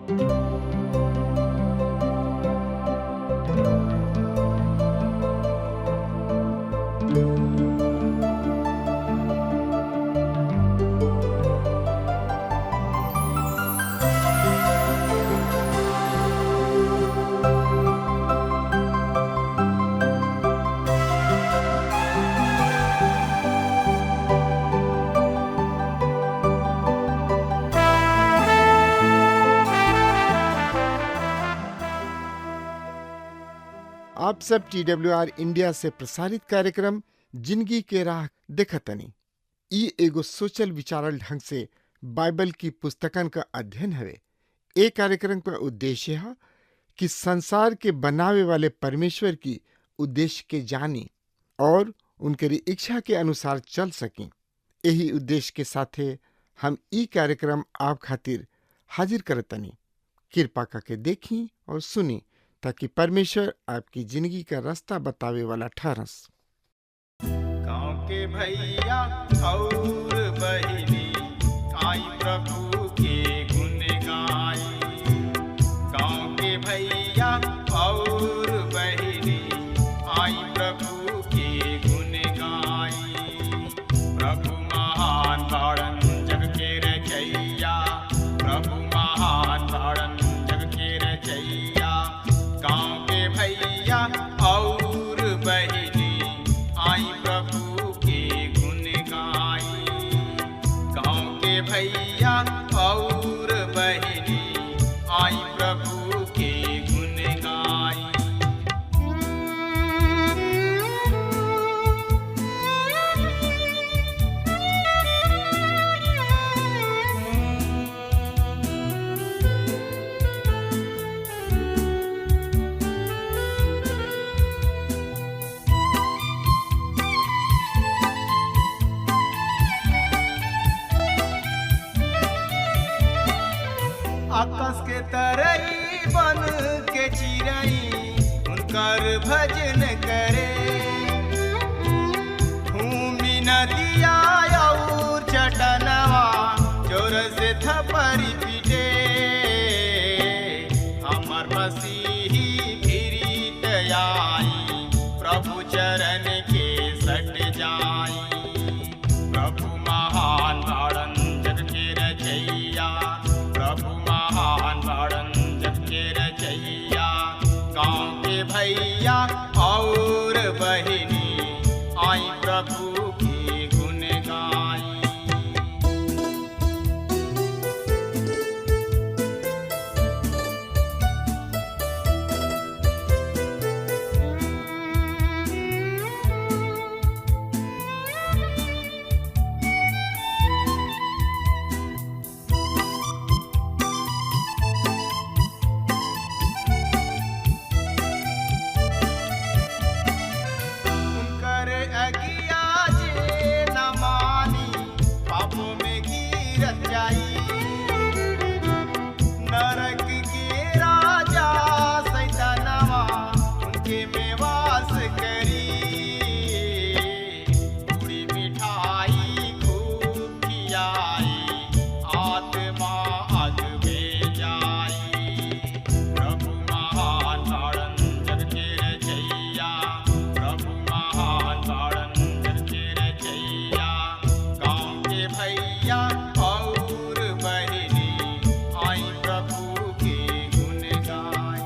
आप सब TWR India से प्रसारित कार्यक्रम जिंदगी के राह देखतनी। ई एगो सोचल विचारल ढंग से बाइबल की पुस्तकन का अध्ययन हवे। ए कार्यक्रम का उद्देश्य है कि संसार के बनावे वाले परमेश्वर की उद्देश्य के जानी और उनके इच्छा के अनुसार चल सकें। यही उद्देश्य के साथे हम ई कार्यक्रम आप खातिर हाजिर करतनी। कृपा करके देखी और सुनी ताकि परमेश्वर आपकी जिंदगी का रास्ता बतावे वाला ठहरस। गाँव के भैया और बहिनी आई प्रभु के गुण गाई। गाँव के भैया और बहिनी आई प्रभु के गुण गाई। प्रभु महान बाड़न जग के रचैया, प्रभु महान बाड़न जग के रचैया। गाँव के भैया और बहिनी आई प्रभु के गुण गाई। गाँव के भैया और बहिनी आई प्रभु के गुण गाई। आकाश के तरई बन के चिरई उनकर भजन करे। भूमि नदिया और चटनवा जोर से थपरी पीटे। हमर मसीही फिरीत आई, प्रभु चरण के सट जाई। प्रभु महान बाड़न जग के रचैया, प्रभु महान बाड़न जग के रचैया। गाँव के भैया और बहिनी आई प्रभु के गुण गाई। उनकर अगिया जे न मानी पापों में गिरत जाई। नरक के राजा सैतानवा उनके में वास करी। पूरी मिठाई खूब खियाई, आत्मा अग में जाई। प्रभु महान बाड़न जग के रचैया, प्रभु महान बाड़न जग के रचैया। गाँव के भैया और बहिनी आई प्रभु के गुण गाई।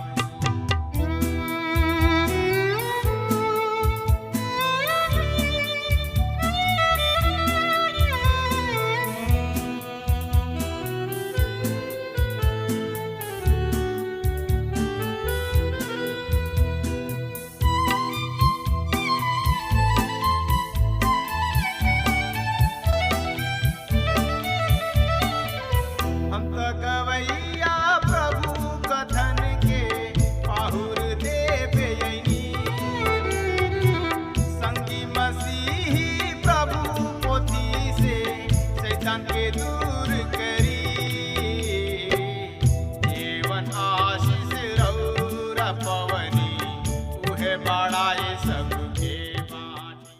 हम तो गवैया प्रभु कथन के पाहुर देवे यनी। संगी मसीही प्रभु पोथी से शैतान के दूर करी। जीवन आशीष रौरा पवनी उहे बाड़ाए सबके बानी।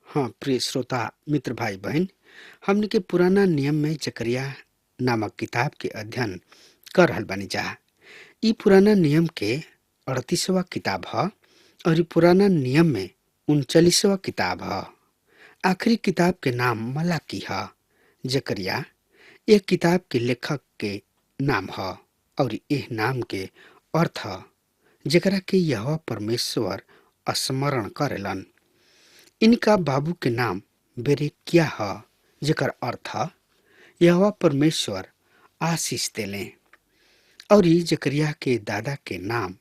हाँ प्रिय श्रोता मित्र भाई बहन, हमने के पुराना नियम में जकरिया नामक किताब के अध्ययन कर रहल बानी जा। ई पुराना नियम के 38वां किताब ह और ई पुराना नियम में 39वां किताब ह। आखिरी किताब के नाम मलाकी ह। जकरिया एक किताब के लेखक के नाम ह और एह नाम के अर्थ ह जेकरा के यहोवा परमेश्वर स्मरण करेलन। इनका बाबू के नाम बेरेकिया ह जेकर अर्थ ह यहोवा परमेश्वर आशीष देले। और ई जकरिया के दादा के नाम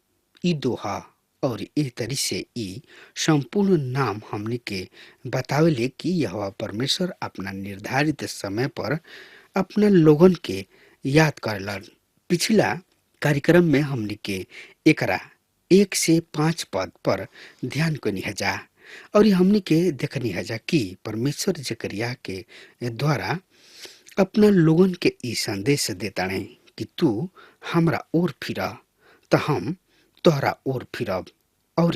ईदो ह और एह तरी से ई संपूर्ण नाम हमनी के बतावेले कि यहोवा परमेश्वर अपना निर्धारित समय पर अपना लोगन के याद करेलन। पिछला कार्यक्रम में हमनी के एकरा 1 से 5 पद पर ध्यान कनी हजा और ये हमनी के देखनी हजा कि परमेश्वर जकरिया के द्वारा अपना लोगन के ई संदेश देताणे कि तू हमरा ओर फिर त हम तोहरा ओर फिरब और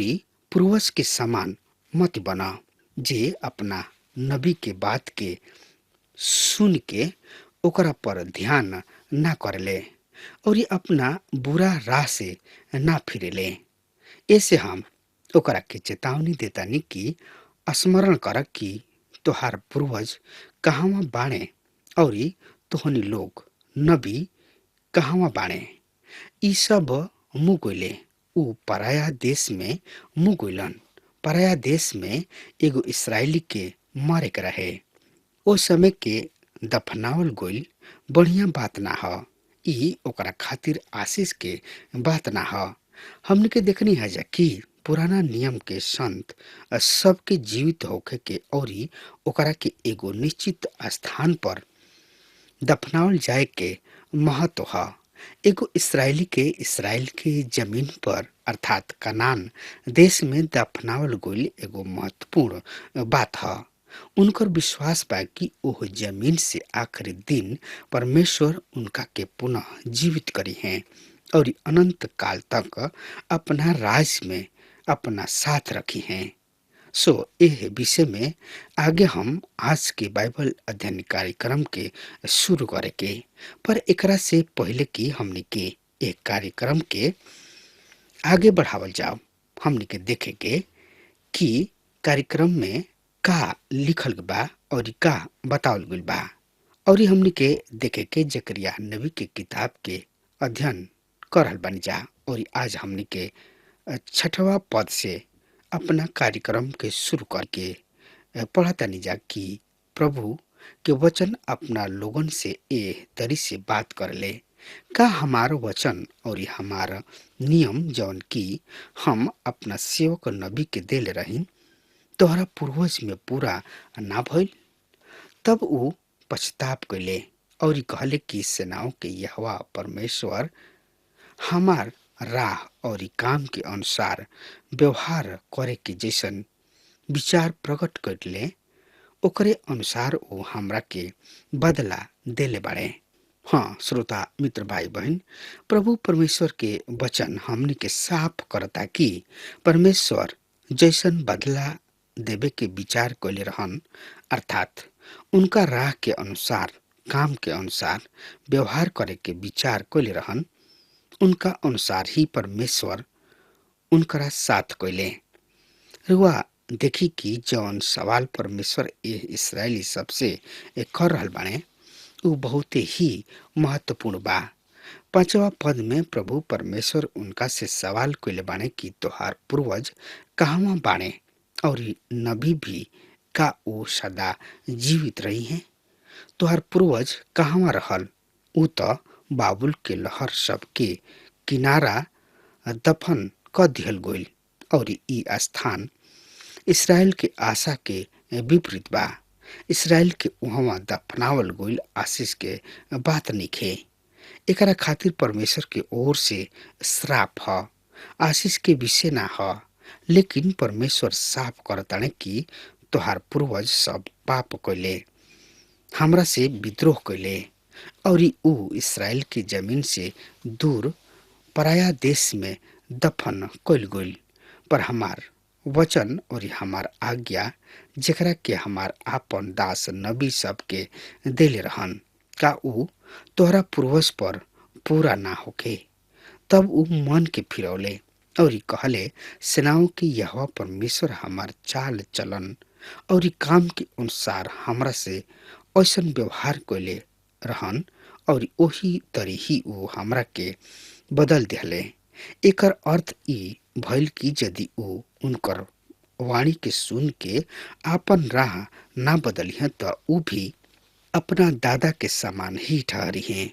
पूर्वज के समान मत बना जे अपना नबी के बात के सुन के ओकरा पर ध्यान ना करले और ये अपना बुरा राह से ना फिरेले। ऐसे हम ओकरा के चेतावनी देतानी कि स्मरण कर कि तोहार पूर्वज कहवा बाणे और तोहनी लोग नबी कहवा बाणे। ई सब मुँह गइले ऊ पराया देश में मुँह गइलन। पराया देश में एगो इसराइली के मारे के रहे। ओ समय के दफनावल गइल बढ़िया बात ना ह। ई ओकरा खातिर आशीष के बात ना ह। हमने के देखनी है जा कि पुराना नियम के संत सबके जीवित होखे के औरी ओकरा के एगो निश्चित स्थान पर दफनावल जाए के महत्व ह। एगो इसराइली के इसराइल के जमीन पर अर्थात कनान देश में दफनावल गइल एगो महत्वपूर्ण बात ह। उनकर विश्वास बा कि ओह जमीन से आखिरी दिन परमेश्वर उनका के पुनः जीवित करी हैं और अनंत काल तक अपना राज में अपना साथ रखी हैं। सो यह विषय में आगे हम आज के बाइबल अध्ययन कार्यक्रम के शुरू करे के पर एकरा से पहले कि हमनी के एक कार्यक्रम के आगे बढ़ावल जाओ हमनी के देखे के कि कार्यक्रम में का लिखल बा और का बतावल गइल बा और हमनी के देखे के जकरिया नबी के किताब के अध्ययन करल बनी जा और आज हमनी के 6वां पद से अपना कार्यक्रम के शुरू करके पढ़तानी जा कि प्रभु के वचन अपना लोगन से ए तरी से बात करले का हमार वचन और हमार नियम जौन की हम अपना सेवक नबी के देले रही तोहरा पूर्वज में पूरा ना भइल। तब ऊ पछताप कैले और कहले कि सेनाओं के यहोवा परमेश्वर हमार राह और काम के अनुसार व्यवहार करे के जैसन विचार प्रकट करले ओकरे अनुसार वो हमरा के बदला देले बाड़े। हाँ श्रोता मित्र भाई बहन प्रभु परमेश्वर के वचन हमनी के साफ करता कि परमेश्वर जैसन बदला देवे के विचार कैले रहन अर्थात उनका राह के अनुसार काम के अनुसार व्यवहार करे के विचार कैले रहन उनका अनुसार ही परमेश्वर उनकरा साथ कैले। रुआ देखी कि जौन सवाल परमेश्वर इस्राएली सबसे कर रहल बाणे ऊ बहुत ही महत्वपूर्ण बा। 5वां पद में प्रभु परमेश्वर उनका से सवाल कैले बाणे कि तोहार पूर्वज कहवा बाणे और नबी भी का ऊ सदा जीवित रही हैं। तोहार पूर्वज कहवा रहल ऊ तो बाबुल के लहर सब के किनारा दफन क दिहल गइल और ई स्थान इसराइल के आशा के विपरीत बा। इसराइल के उहवा दफनावल गइल आशीष के बात नइखे। एकरा खातिर परमेश्वर के ओर से श्राप ह आशीष के विषय ना ह। लेकिन परमेश्वर साफ करताने कि तोहार पूर्वज सब पाप कैले हमरा से विद्रोह कैले और ऊ इसराइल के जमीन से दूर पराया देश में दफन कैल गइल पर हमार वचन और हमार आज्ञा जेकरा के हमार आपन दास नबी सब के देले रहन का ऊ तोहरा पूर्वज पर पूरा ना होके। तब उ मन के फिरौले और कहले, सेनाओं के यहोवा परमेश्वर हमार चाल चलन और काम के अनुसार हमरा से ऐसन व्यवहार कैले रहन और ओही तरी ही उ हमरा के बदल दिहले। एकर अर्थ ई भइल कि यदि उ उनकर वाणी के सुन के आपन राह ना बदलिह त उ भी अपना दादा के समान ही ठहरी हैं।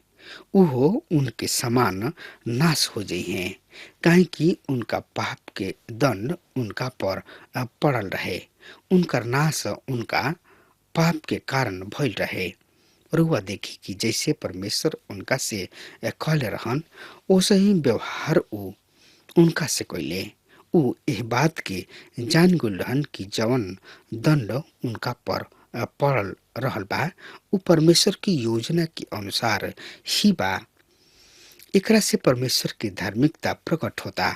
उहो उनके समान नाश हो जाइ हैं, काहे कि उनका पाप के दंड उनका पर पड़ल रहे। उनकर नाश उनका पाप के कारण भइल रहे। रुआ देखी कि जैसे परमेश्वर उनका से कहले रहन, ओसे ही व्यवहार उ उनका से कैले। उ एह बात के जान गइल रहन कि जवन दंड उनका पर पड़ल रहल बा उ परमेश्वर की योजना के अनुसार ही बा। एकरा से परमेश्वर की धार्मिकता प्रकट होता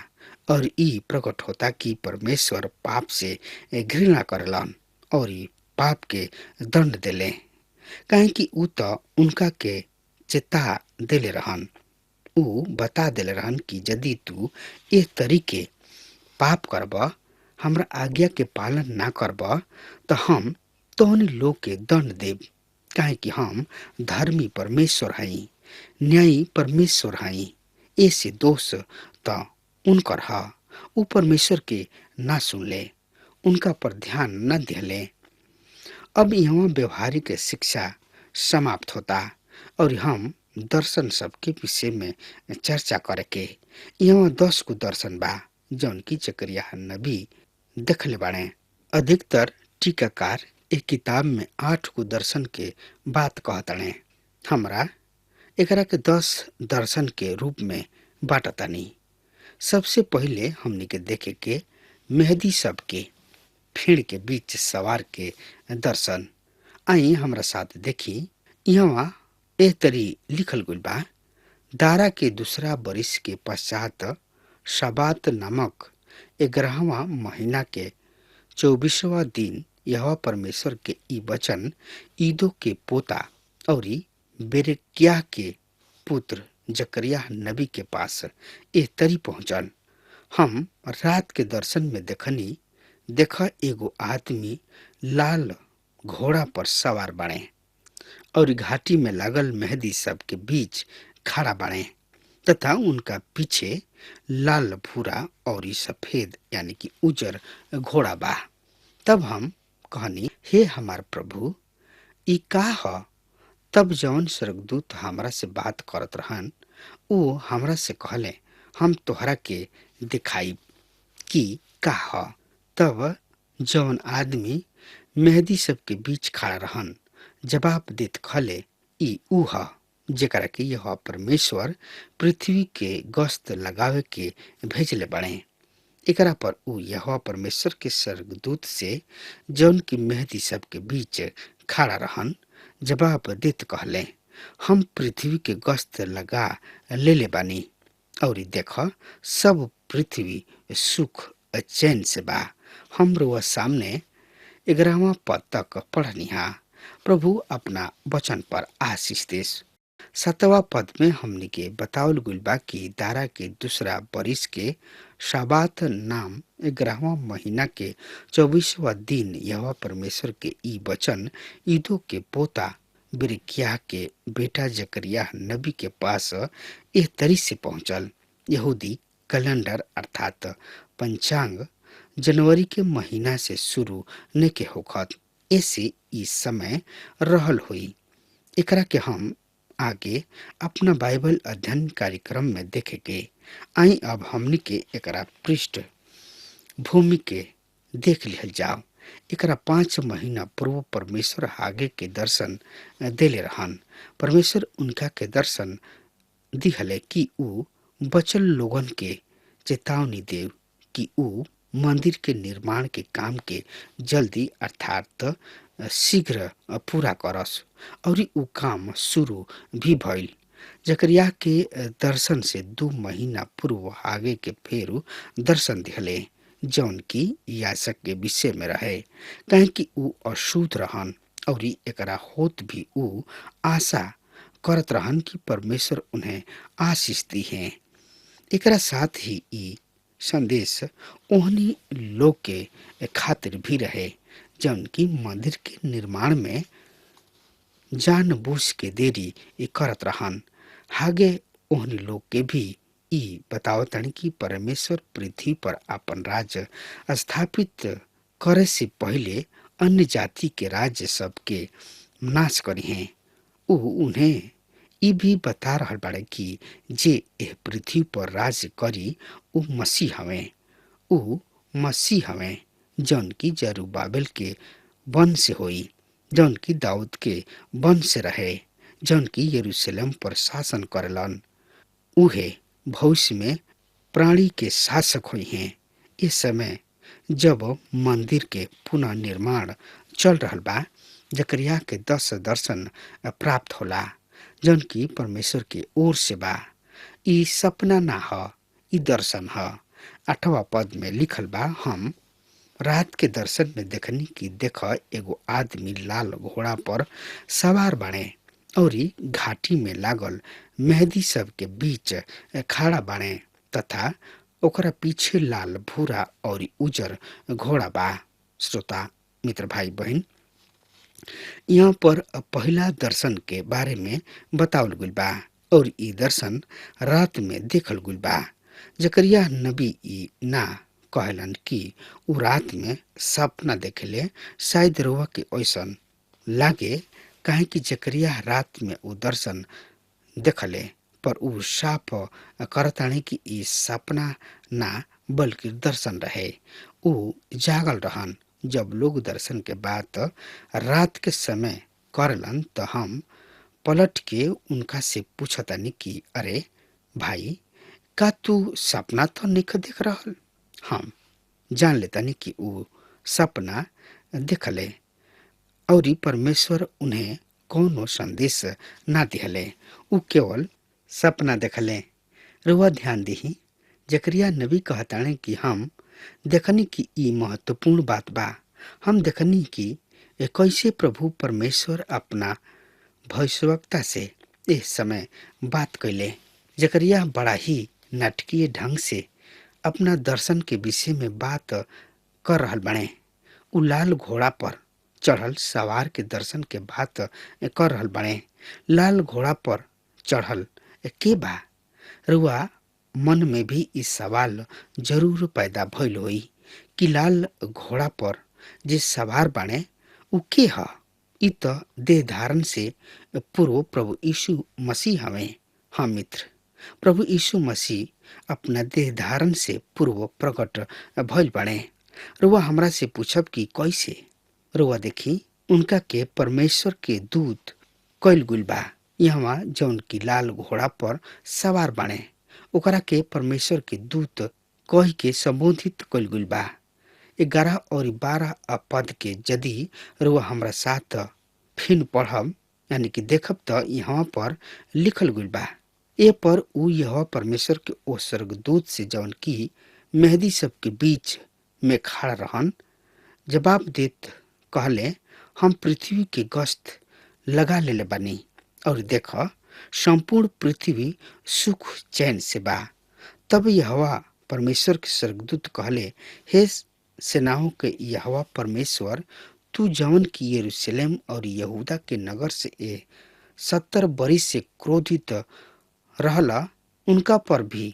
और ई प्रकट होता कि परमेश्वर पाप से घृणा करेलन और ई पाप के दंड देले, काहे कि उ त उनका के चेता देले रहन। उ बता देले रहन कि यदि तू ए तरीके पाप करब, हमरा आज्ञा के पालन ना करब, त हम तोहनी लोग के दंड देब, काहे कि हम धर्मी परमेश्वर हई, न्यायी परमेश्वर हई। ऐसे दोष त उनकर ह। उ परमेश्वर के ना सुनले, उनका पर ध्यान न दिहले। अब यहाँ व्यवहारिक शिक्षा समाप्त होता और हम दर्शन सबके विषय में चर्चा करे के। यहाँ 10 को दर्शन बा जौन की जकरिया नबी देखले बाड़े। अधिकतर टीकाकार एक किताब में 8 को दर्शन के बात कहतने। हमरा एकरा के 10 दर्शन के रूप में बाटतानी। सबसे पहिले हमनी के देखे के मेहदी सबके भीड़ के बीच सवार के दर्शन। आई हमरा साथ देखी, यहाँ एह तरी लिखल गइल बा, दारा के दूसरा बरिस के पश्चात शबात नामक 11वां महीना के 24वां दिन यहोवा परमेश्वर के ई वचन ईदो के पोता और बेरेकिया के पुत्र जकरिया नबी के पास एह तरी पहुंचल। हम रात के दर्शन में देखनी, देखा एगो आदमी लाल घोड़ा पर सवार बाड़े और घाटी में लागल मेहदी सब के बीच खड़ा बाड़े तथा उनका पीछे लाल भूरा और सफेद यानी कि उजर घोड़ा बा। तब हम कहनी, हे हमार प्रभु, ई का ह? तब जौन स्वर्गदूत हमरा से बात करत रहन उ हमरा से कहले, हम तोहरा के दिखाई कि का ह। तब जौन आदमी मेहदी सब के बीच खड़ा रहन जवाब देत कहले, ई उ ह जेकरा के यहोवा परमेश्वर पृथ्वी के गश्त लगावे के भेजले बाड़े। एकरा पर उ यहोवा परमेश्वर के स्वर्गदूत से जौन की मेहदी सब के बीच खड़ा रहन जवाब देत कहले, हम पृथ्वी के गश्त लगा लेले बानी और देख सब पृथ्वी सुख चैन से बा। हम रुआ सामने 11वां पद तक पढ़निहा। प्रभु अपना वचन पर आशीष देस। 7वां पद में हमनी के बतावल गइल बा कि दारा के दूसरा बरिस के शबात नाम 11वां महीना के 24वां दिन यहोवा परमेश्वर के ई वचन ईदो के पोता बेरेकिया के बेटा जकरिया नबी के पास एह तरी से पहुंचल। यहूदी कैलेंडर अर्थात पंचांग जनवरी के महीना से शुरू नेके होखत, ऐसे ई समय रहल हुई। एकरा के हम आगे अपना बाइबल अध्ययन कार्यक्रम में देखे के। आई अब हमनी के एकरा पृष्ठ भूमि के देख लिहल जाओ। एकरा 5 महीना पूर्व परमेश्वर आगे के दर्शन देले रहन। परमेश्वर उनका के दर्शन दिहले कि उ बचल लोगन के चेतावनी देव कि उ मंदिर के निर्माण के काम के जल्दी अर्थात शीघ्र पूरा करस और उ काम शुरू भी भइल। जकरिया के दर्शन से 2 महीना पूर्व आगे के फेरू दर्शन दिहले जौन की याजक के विषय में रहे, काहे कि उ अशुद्ध रहन और एकरा होत भी उ आशा करत रहन कि परमेश्वर उन्हें आशीष दी है। एकरा साथ ही ई संदेश ओहनी लोग के खातिर भी रहे जौन की मंदिर के निर्माण में जानबूझ के देरी करत रहन। आगे ओहनी लोग के भी ई बतावतन कि परमेश्वर पृथ्वी पर अपन राज्य स्थापित करे से पहले अन्य जाति के राज्य सब के नाश करी हैं। ऊ उन्हें ई भी बता रहल बाड़े कि जे एह पृथ्वी पर राज्य करी ऊ मसीह हवे। ऊ मसीह हवे जौन की जरूबाबेल के वंश से होई, जौन की दाऊद के वंश से रहे, जौन की यरूशलेम पर शासन करलन। उहे भविष्य में प्राणी के शासक हुई हैं। इस समय जब मंदिर के पुनः निर्माण चल रहल बा, जकरिया के 10 दर्शन प्राप्त होला जौन की परमेश्वर के ओर से बा। ई सपना ना ह, ई दर्शन ह। 8वां पद में लिखल बा, हम रात के दर्शन में देखनी कि देख एगो आदमी लाल घोड़ा पर सवार बाणे और घाटी में लागल मेहदी सब के बीच खड़ा बाणे तथा ओकरा पीछे लाल भूरा और उजर घोड़ा बा। श्रोता मित्र भाई बहन, यहाँ पर पहला दर्शन के बारे में बतावल गुल बा और ई दर्शन रात में देखल गुल बा। जकरिया नबी ई ना कहलन कि उ रात में सपना देखेले। शायद रोवा के ऐसन लागे काहे कि जकरिया रात में उ दर्शन देखले, पर उ साफ करतानी कि ई सपना ना बल्कि दर्शन रहे। उ जागल रहन। जब लोग दर्शन के बात रात के समय करलन तो हम पलट के उनका से पूछतानी कि अरे भाई, का तू सपना तो नहीं देख रहल? हम जान लेतानी कि उ सपना देखले और परमेश्वर उन्हें कोनो संदेश ना दिहले, उ केवल सपना देखले। रुआ ध्यान दीही, जकरिया नबी कहताने कि हम देखनी कि ई महत्वपूर्ण बात बा। हम देखनी कि कैसे प्रभु परमेश्वर अपना भविष्यवक्ता से इस समय बात कैले। जकरिया बड़ा ही नाटकीय ढंग से अपना दर्शन के विषय में बात कर रहल बने। उ लाल घोड़ा पर चढ़ल सवार के दर्शन के बात कर रहल बने। लाल घोड़ा पर चढ़ल के बा? रुआ मन में भी इस सवाल जरूर पैदा भइल होई कि लाल घोड़ा पर जे सवार बाणे उ के ह? इ त देह धारण से पूर्व प्रभु यीशु मसीह हवे। हाँ मित्र, प्रभु यीशु मसीह अपना देह धारण से पूर्व प्रकट भइल बाणे। रुआ हमरा से पूछब कि कैसे? रुआ देखी, उनका के परमेश्वर के दूत कइल गुल बा। यहाँ जौन की लाल घोड़ा पर सवार बाणे ओकरा के परमेश्वर के दूत कह के संबोधित कइल गुल बा। 11 और 12 पद के यदि रुआ हमरा साथ फिन पढ़ब यानी कि देखब त यहाँ पर लिखल गुल बा। ए पर उ यह परमेश्वर के ओ स्वर्गदूत से जौन की मेहदी सब के बीच में खड़ा रहन जवाब देत कहले, हम पृथ्वी के गश्त लगा लेले बानी और देख संपूर्ण पृथ्वी सुख चैन से बा। तब यहोवा परमेश्वर के स्वर्गदूत कहले, हे सेनाओं के यहोवा परमेश्वर, तू जवन की यरूशलेम और यहूदा के नगर से 70 बरिस से क्रोधित रहला उनका पर भी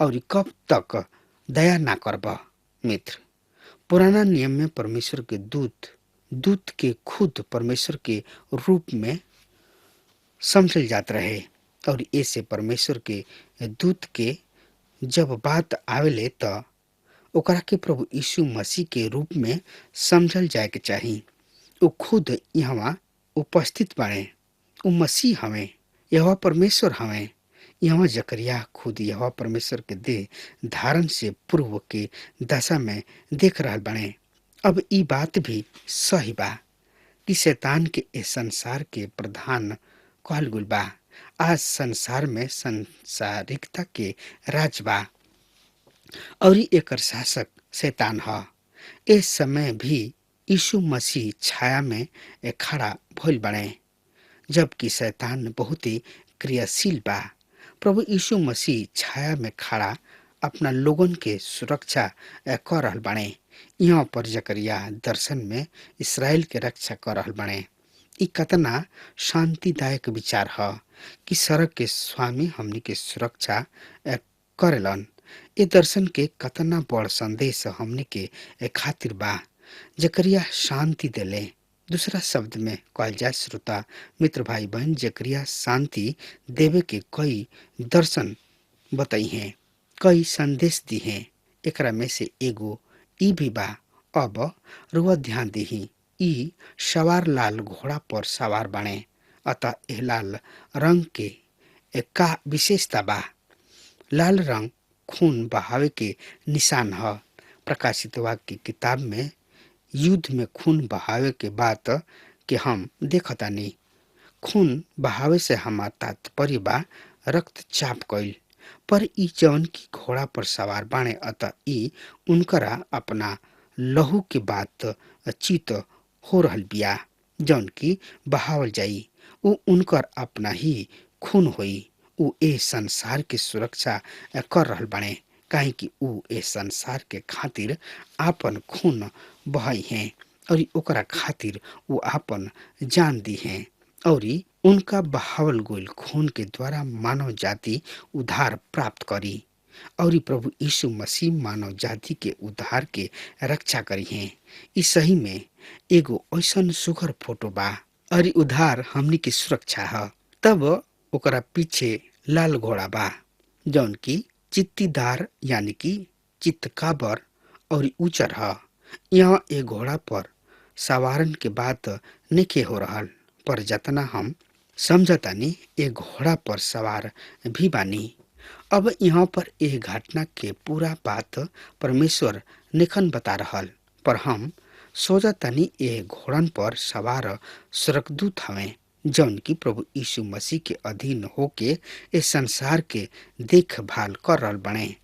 और कब तक दया ना करबा। मित्र, पुराना नियम में परमेश्वर के दूत के खुद परमेश्वर के रूप में समझल जात रहे और ऐसे परमेश्वर के दूत के जब बात आवेले त ओकरा के प्रभु यीशु मसीह के रूप में समझल जाए के चाही। वो खुद यहाँ उपस्थित बाणे, वो मसीह हवे, यह परमेश्वर हवे। यहाँ जकरिया खुद यह परमेश्वर के देह धारण से पूर्व के दशा में देख रहल बाणे। अब ई बात भी सही बा कि शैतान के इस संसार के प्रधान कहल गुल बा। आज संसार में संसारिकता के राज बा और एकर शासक शैतान ह। इस समय भी यीशु मसीह छाया में खड़ा भइल बने जबकि शैतान बहुत ही क्रियाशील बा। प्रभु यीशु मसीह छाया में खड़ा अपना लोगन के सुरक्षा कर रहल बाणे। यहाँ पर जकरिया दर्शन में इसराइल के रक्षा कर रहल बाणे। ई कतना शांतिदायक विचार ह कि सड़क के स्वामी हमनी के सुरक्षा करेलन। ये दर्शन के कतना बड़ संदेश हमनी के खातिर बा। जकरिया शांति देले। दूसरा शब्द में कहल जाए श्रोता मित्र भाई बहन, जकरिया शांति देवे के कई दर्शन बताई हैं, कई संदेश दी हैं। एकरा में से एगो ई भी बा। अब रुआ ध्यान दही, ई सवार लाल घोड़ा पर सवार बाणे। अतः एह लाल रंग के का विशेषता बा। लाल रंग खून बहावे के निशान ह। प्रकाशित वाक्य की किताब में युद्ध में खून बहावे के बात के हम देखतानी। खून बहावे से हमार तात्पर्य बा रक्तचाप कइल। पर ई जवन की घोड़ा पर सवार बाणे, अतः ई उनकरा अपना लहू के बात चित हो रहल बिया जौन की बहावल जाई। उ उनकर अपना ही खून होई। उ ए संसार के सुरक्षा कर रहल बाणे, काहे कि उ ए संसार के खातिर आपन खून बहाई हैं और ओकरा खातिर उ आपन जान दी हैं। और उनका बहावल गोल खून के द्वारा मानव जाति उद्धार प्राप्त करी। और प्रभु यीशु मसीह मानव जाति के उद्धार के रक्षा करी हैं। इस सही में एगो ऐसन सुघर फोटो बा। और उद्धार हमनी की सुरक्षा है। तब ओकरा पीछे लाल घोड़ा बा जौन की चित्तीदार यानी कि चित्तकाबर और उचर है। यहाँ एक घोड़ा पर सवारन के बात नइखे हो रहल, पर जतना हम समझतानी एक घोड़ा पर सवार भी बानी। अब यहाँ पर एक घटना के पूरा बात परमेश्वर निखन बता रहल, पर हम सोचतानी ए घोड़न पर सवार स्वर्गदूत हवे जौन की प्रभु यीशु मसीह के अधीन होके इस संसार के देखभाल कर रहल बने।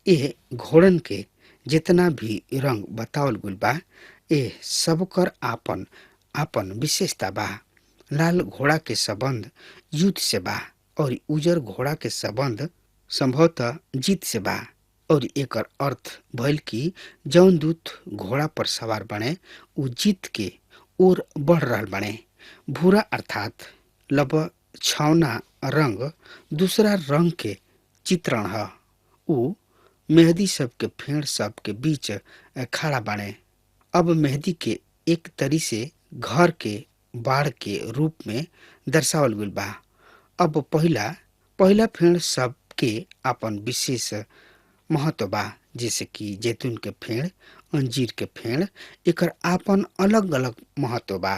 ए घोड़न के जितना भी रंग बतावल गुल बा, ए सब कर आपन आपन विशेषता बा। लाल घोड़ा के संबंध युद्ध से बा और उजर घोड़ा के संबंध संभवतः जीत से बा। और एकर अर्थ भइल कि जौन दूत घोड़ा पर सवार बने उ जीत के ओर बढ़ रहल बने। भूरा अर्थात लबछौना रंग दूसरा रंग के चित्रण है। उ मेहदी सब के फेड़ सब के बीच खड़ा बने। अब मेहदी के एक तरी से घर के बाढ़ के रूप में दर्शावल गइल बा। अब पहला फेड़ सब के अपन विशेष महत्व बा, जैसे कि जैतून के फेड़, अंजीर के फेड़, एकर आपन अलग अलग महत्व बा।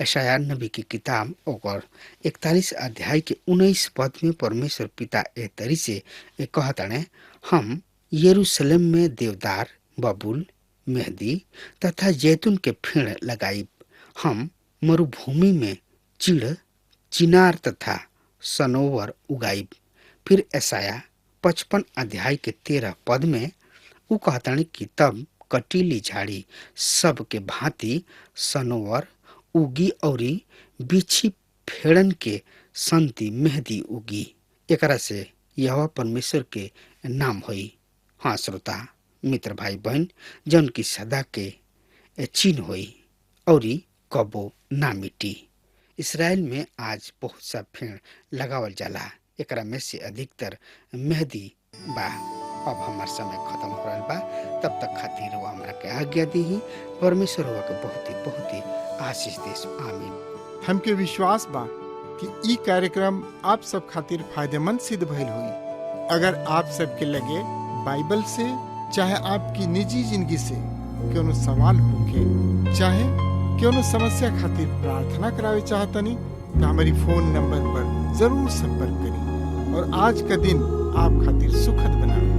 यशायाह नबी की किताब ओकर 41 अध्याय के 19 पद में परमेश्वर पिता ए तरी से कहताने, हम यरूशलेम में देवदार, बबूल, मेहदी तथा जैतून के फेड़ लगाई। हम मरुभूमि में चिड़, चिनार तथा सनोवर उगाई। फिर यशायाह 55 अध्याय के 13 पद में उ कहतानी कि तब कटीली झाड़ी सब के भांति सनोवर उगी और बिछी फेड़न के संति मेहदी उगी। एकरा से यहोवा परमेश्वर के नाम होई। हाँ श्रोता मित्र भाई बहन, जौन की सदा के चिन्ह होई और कबो ना मिटी। इसराइल में आज बहुत सा फेड़ लगावल जाला, एकरा में से अधिकतर मेहदी बा। अब हमार समय खत्म हो रहा बा, तब तक खातिर वो हमरा के आज्ञा दी। परमेश्वर हुआ के बहुत ही आशीष देश। आमीन। हमके विश्वास बा कि ई कार्यक्रम आप सब खातिर फायदेमंद सिद्ध भइल हुई। अगर आप सबके लगे बाइबल से चाहे आपकी निजी जिंदगी से कोनो सवाल होके चाहे कोनो समस्या खातिर प्रार्थना करावे चाहतनी तो हमारी फोन नंबर पर जरूर संपर्क करें और आज का दिन आप खातिर सुखद बनावे।